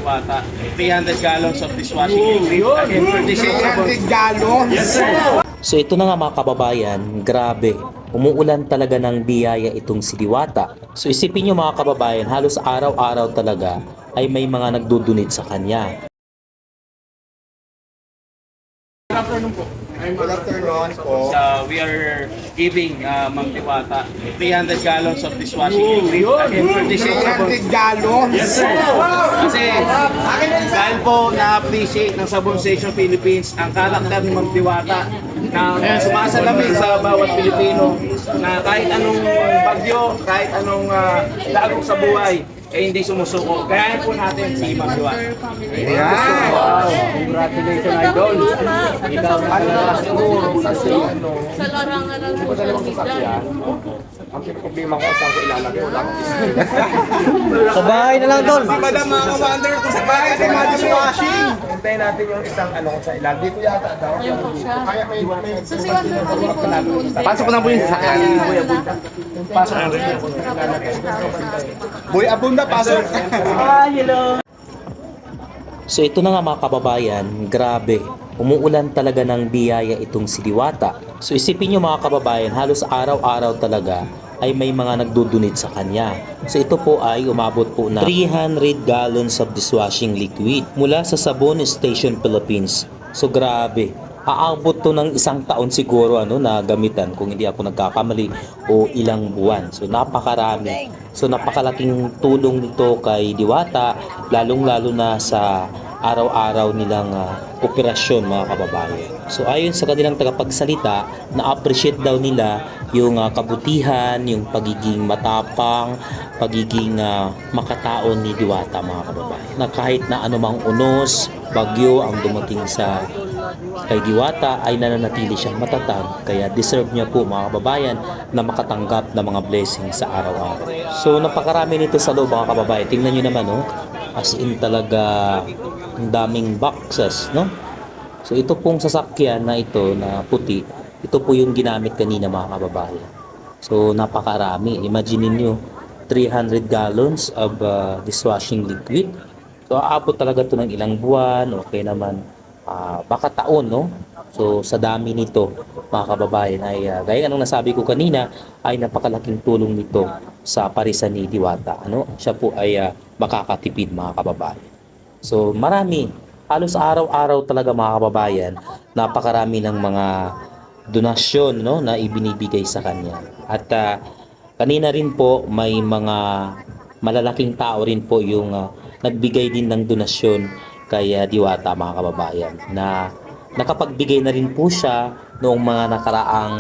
Diwata. 300 gallons of dishwashing liquid. Again, for this 300 gallons? Yes, sir. So ito na nga mga kababayan, grabe. Umuulan talaga ng biyaya itong si Diwata. So isipin nyo mga kababayan, halos araw-araw talaga ay may mga nagdudunit sa kanya. Good afternoon po. Good afternoon po. We are giving Ma'am Diwata 300 gallons of dishwashing liquid. Again, for this 300 gallons? Yes, sir. Kasi dahil po na-appreciate ng Sabon Station Philippines ang karakter ni Ma'am Diwata na sumasalamin sa bawat Pilipino na kahit anong bagyo, kahit anong dagok sa buhay, eh hindi sumusuko. Kaya po natin si Ma'am Diwata. Wow! Congratulations, Idol. Ikaw na siguro kasi Sa larangan ng sasakyan. Ang problema ko saan ko ilalagay, wala akong Sa bahay na lang, Tol. Si Madam mga commander ko sa bahay, sa mga dishwashing. Hintayin natin yung isang ano sa ilan. Dito yata daw. Ayun po siya. Kaya may So si Wonder Mali po nandun. Pasok ko na po yung sasakyan. Pasok na. Boy Abunda, pasok. So ito na nga mga kababayan, grabe. Umuulan talaga ng biyaya itong si Diwata. So isipin nyo mga kababayan, halos araw-araw talaga ay may mga nagdudunit sa kanya. So ito po ay umabot po na 300 gallons of dishwashing liquid mula sa Sabon Station Philippines. So grabe. Aabot to ng isang taon siguro na gamitan kung hindi ako nagkakamali o ilang buwan. So napakarami. So napakalaking tulong nito kay Diwata lalong-lalo na sa araw-araw nilang operasyon mga kababayan. So ayon sa kanilang tagapagsalita, na-appreciate daw nila yung kabutihan, yung pagiging matapang, pagiging makataon ni Diwata mga kababayan. Na kahit na anumang unos, bagyo ang dumating sa kay Diwata ay nananatili siyang matatag, kaya deserve niya po mga kababayan na makatanggap ng mga blessings sa araw-araw. So napakarami nito sa loob mga kababayan. Tingnan niyo naman as in talaga ang daming boxes, no? So ito pong sasakyan na ito na puti, ito po yung ginamit kanina mga kababayan. So napakarami. Imagine niyo 300 gallons of dishwashing liquid. So aabot talaga ito ng ilang buwan, okay naman. Baka taon, no? So sa dami nito mga kababayan ay gaya ng nasabi ko kanina ay napakalaking tulong nito sa parisan ni Diwata. Siya po ay makakatipid mga kababayan. So marami, halos araw-araw talaga mga kababayan, napakarami ng mga donasyon na ibinibigay sa kanya. At kanina rin po may mga malalaking tao rin po yung nagbigay din ng donasyon kay Diwata mga kababayan, na nakapagbigay na rin po siya noong mga nakaraang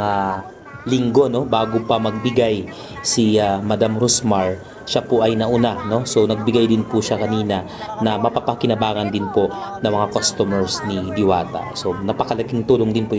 linggo, bago pa magbigay si Madam Rosmar. Siya po ay nauna, so nagbigay din po siya kanina na mapapakinabangan din po ng mga customers ni Diwata. So napakalaking tulong din po